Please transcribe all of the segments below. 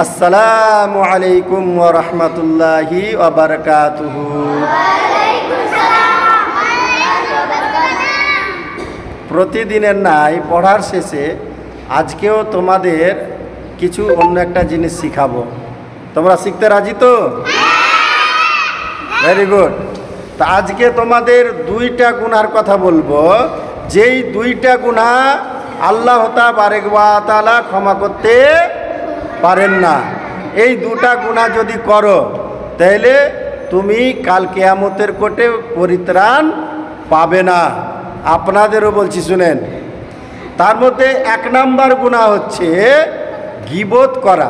আসসালামু আলাইকুম ওয়া রাহমাতুল্লাহি ওয়া বারাকাতুহু। প্রতিদিনের নাই পড়ার শেষে আজকেও তোমাদের কিছু অন্য একটা জিনিস শিখাবো। তোমরা শিখতে রাজি তো? Very good. তা আজকে তোমাদের দুইটা গুনার কথা বলবো, যেই দুইটা গুনাহ আল্লাহ তাবারক ওয়া তাআলা ক্ষমা করতে পারেন না। এই দুটা গুনাহ যদি করো তাহলে তুমি কাল কিয়ামতের কোর্টে পরিত্রাণ পাবে না। আপনাদেরও বলছি, শুনেন। তার মধ্যে এক নাম্বার গুনাহ হচ্ছে গীবত করা।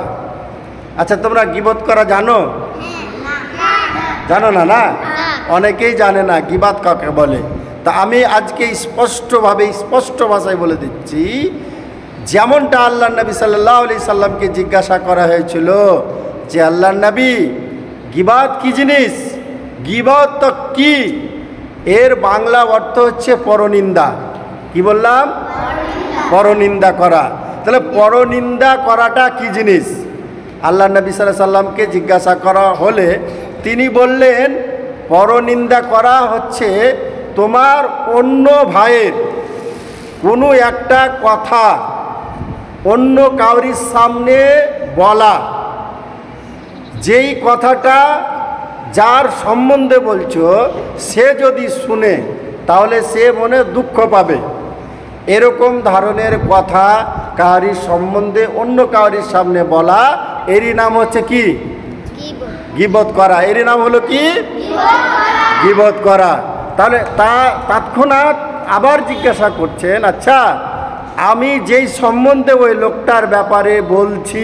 আচ্ছা, তোমরা গীবত করা জানো? জানো না? না, অনেকেই জানে না গীবত কাকে বলে। তা আমি আজকে স্পষ্ট ভাষায় বলে দিচ্ছি, যেমনটা আল্লাহ নবী সাল্লাল্লাহু আলাইহি সাল্লামকে জিজ্ঞাসা করা হয়েছিল যে আল্লাহ নবী, গীবত কি জিনিস? গীবত তো কি? এর বাংলা অর্থ হচ্ছে পরনিন্দা। কি বললাম? পরনিন্দা করা। তাহলে পরনিন্দা করাটা কি জিনিস? আল্লাহ নবী সাল্লাল্লাহু আলাইহি সাল্লামকে জিজ্ঞাসা করা হলে তিনি বললেন, পরনিন্দা করা হচ্ছে তোমার অন্য ভাইয়ের কোনো একটা কথা অন্য কাউরির সামনে বলা, যেই কথাটা যার সম্বন্ধে বলছো সে যদি শুনে তাহলে সে মনে দুঃখ পাবে। এরকম ধরনের কথা কাউরির সম্বন্ধে অন্য কাউরির সামনে বলা, এরই নাম হচ্ছে কি? গীবত করা। এরই নাম হলো কি? গীবত করা। তাহলে তৎক্ষণাৎ আবার জিজ্ঞাসা করছেন, আচ্ছা আমি যেই সম্বন্ধে ওই লোকটার ব্যাপারে বলছি,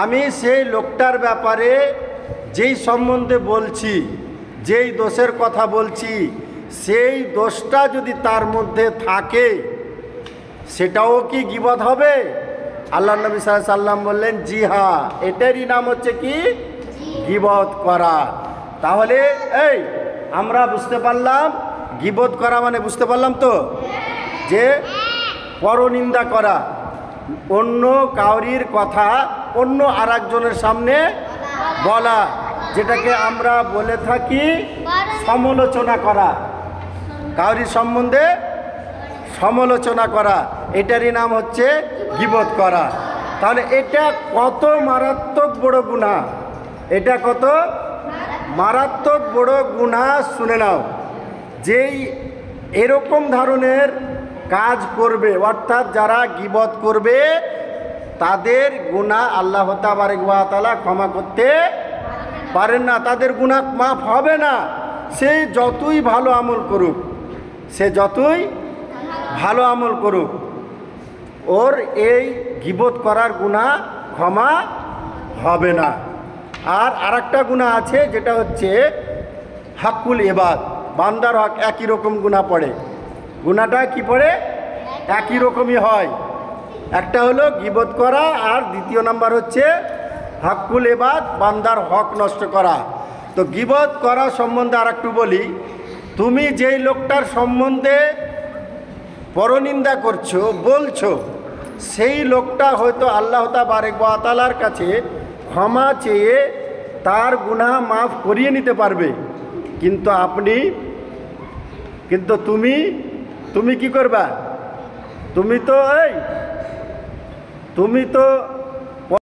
আমি সেই লোকটার ব্যাপারে যেই সম্বন্ধে বলছি, যেই দোষের কথা বলছি, সেই দোষটা যদি তার মধ্যে থাকে সেটাও কি গীবত হবে? আল্লাহ নবী সাল্লাল্লাহু আলাইহি সাল্লাম বললেন, জি হ্যাঁ, এটারই নাম হচ্ছে কি? গীবত করা। তাহলে এই আমরা বুঝতে পারলাম গীবত করা মানে, বুঝতে পারলাম তো, যে পরনিন্দা করা, অন্য কাউরির কথা অন্য আরেকজনের সামনে বলা, যেটাকে আমরা বলে থাকি সমালোচনা করা। কাউরির সম্বন্ধে সমালোচনা করা, এটারই নাম হচ্ছে গীবত করা। তাহলে এটা কত মারাত্মক বড় গুনাহ! এটা কত মারাত্মক বড় গুনাহ শুনে নাও। যেই এরকম ধরনের কাজ করবে, অর্থাৎ যারা গীবত করবে, তাদের গুনাহ আল্লাহ তাবারক ওয়া তাআলা ক্ষমা করতে পারেন না। তাদের গুনাহ মাফ হবে না, সে যতই ভালো আমল করুক, ওর এই গীবত করার গুনাহ ক্ষমা হবে না। আর আরেকটা গুনাহ আছে, যেটা হচ্ছে হকুল ইবাদ, বান্দার হক। একই রকম গুনাহ পড়ে। গুনাহটা কি পড়ে? একই রকমই হয়। একটা হলো গীবত করা, আর দ্বিতীয় নাম্বার হচ্ছে হকুল ইবাদ, বান্দার হক নষ্ট করা। তো গীবত করা সম্বন্ধে আর একটু বলি। তুমি যেই লোকটার সম্বন্ধে পরনিন্দা করছো, বলছো, সেই লোকটা হয়তো আল্লাহ তাবারক ওয়া তাআলার কাছে ক্ষমা চেয়ে তার গুনাহ মাফ করিয়ে নিতে পারবে, কিন্তু তুমি কি করবা? তুমি তো